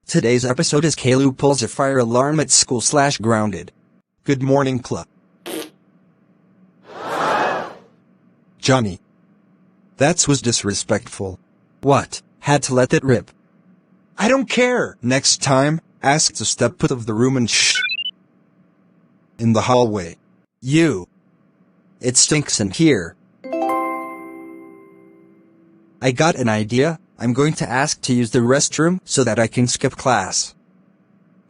Today's episode is Caillou pulls a fire alarm at school/grounded. Good morning, club. Johnny. That was disrespectful. What? Had to let it rip. I don't care. Next time, ask to step out of the room and shh. In the hallway. You. It stinks in here. I got an idea. I'm going to ask to use the restroom so that I can skip class.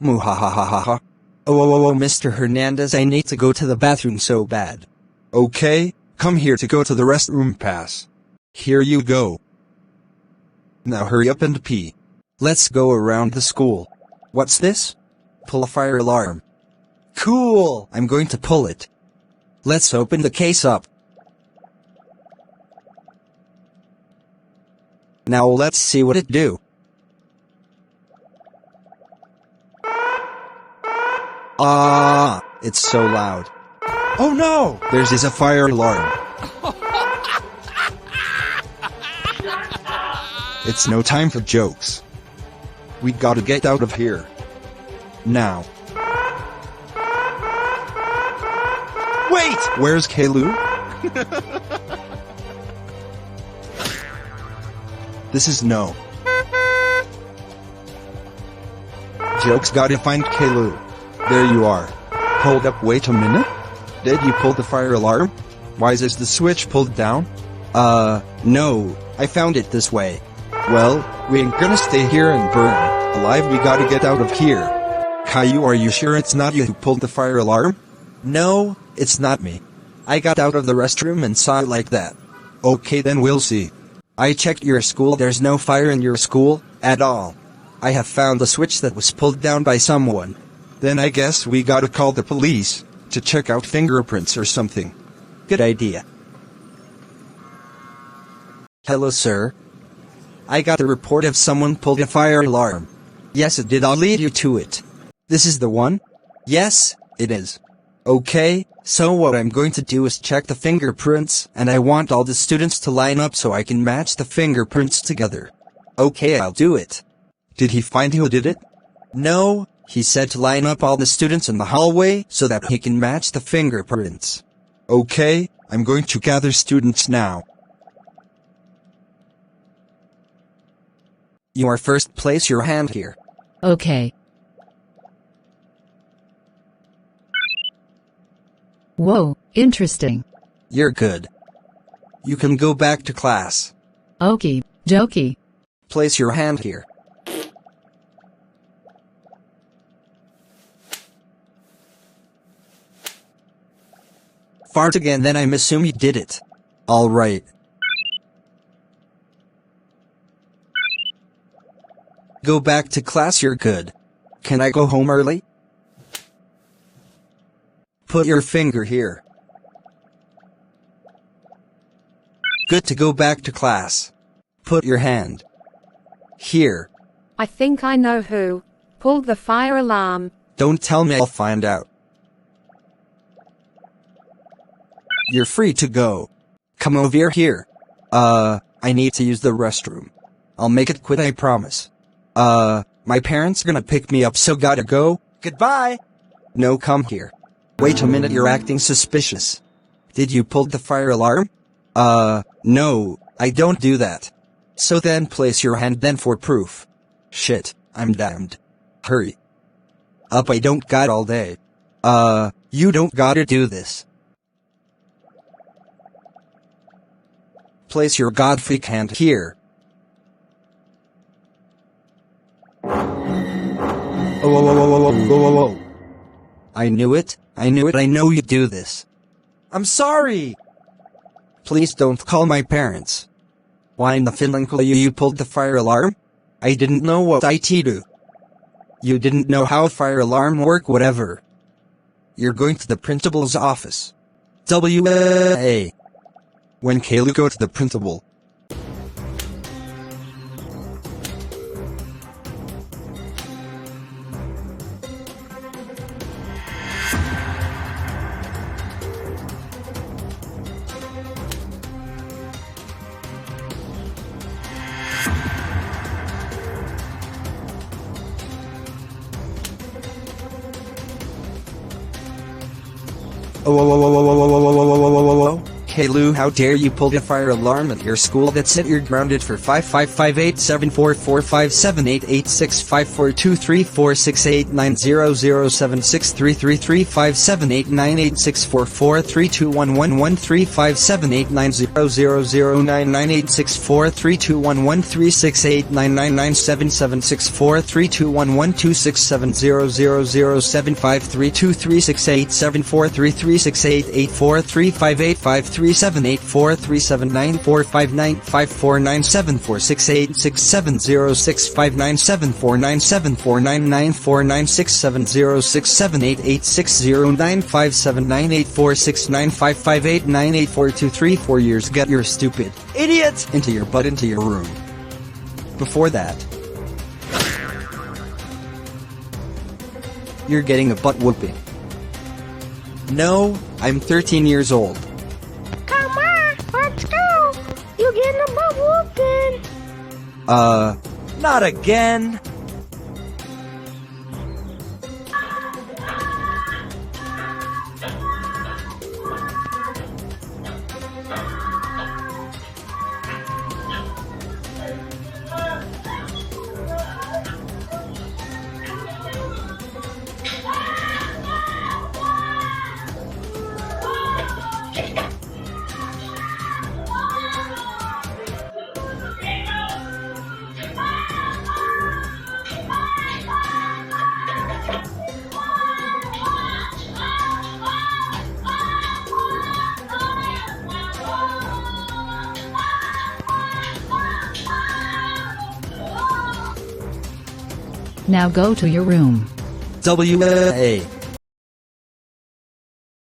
Muhahahaha. Oh, Mr. Hernandez, I need to go to the bathroom so bad. Okay, come here to go to the restroom pass. Here you go. Now hurry up and pee. Let's go around the school. What's this? Pull a fire alarm. Cool, I'm going to pull it. Let's open the case up. Now let's see what it do. Ah, it's so loud. Oh no, there's a fire alarm. It's no time for jokes. We gotta get out of here. Now. Wait! Where's Caillou? This is no. Jokes, gotta find Caillou. There you are. Hold up, wait a minute. Did you pull the fire alarm? Why is the switch pulled down? No. I found it this way. Well, we ain't gonna stay here and burn alive, we gotta get out of here. Caillou, are you sure it's not you who pulled the fire alarm? No, it's not me. I got out of the restroom and saw it like that. Okay, then we'll see. I checked your school, there's no fire in your school, at all. I have found the switch that was pulled down by someone. Then I guess we gotta call the police, to check out fingerprints or something. Good idea. Hello, sir. I got a report of someone pulled a fire alarm. Yes, it did, I'll lead you to it. This is the one? Yes, it is. Okay, so what I'm going to do is check the fingerprints, and I want all the students to line up so I can match the fingerprints together. Okay, I'll do it. Did he find who did it? No, he said to line up all the students in the hallway so that he can match the fingerprints. Okay, I'm going to gather students now. You are first, place your hand here. Okay. Whoa, interesting. You're good. You can go back to class. Okie dokie. Place your hand here. Fart again, then I'm assume you did it. Alright. Go back to class, you're good. Can I go home early? Put your finger here. Good to go back to class. Put your hand here. I think I know who pulled the fire alarm. Don't tell me, I'll find out. You're free to go. Come over here. I need to use the restroom. I'll make it quick, I promise. My parents gonna pick me up, so gotta go. Goodbye. No, come here. Wait a minute, you're acting suspicious. Did you pull the fire alarm? No, I don't do that. So then place your hand then for proof. Shit, I'm damned. Hurry up, I don't got all day. You don't gotta do this. Place your godfreak hand here. Oh. I knew it, I know you do this. I'm sorry! Please don't call my parents. Why in the Finland you pulled the fire alarm? I didn't know what IT do. You didn't know how fire alarm work, whatever. You're going to the principal's office. W.A. When Caillou go to the principal. Oh, Caillou, how dare you pull a fire alarm at your school? That's it, you're grounded for 558-744321135764321126700075323687043585378439749670670075389496706788860955898423 years. Get your stupid idiot into your butt into your room. Before that, you're getting a butt whooping. No, I'm 13 years old. Come on, let's go. You getting a butt whooping? Not again. Now go to your room. WA.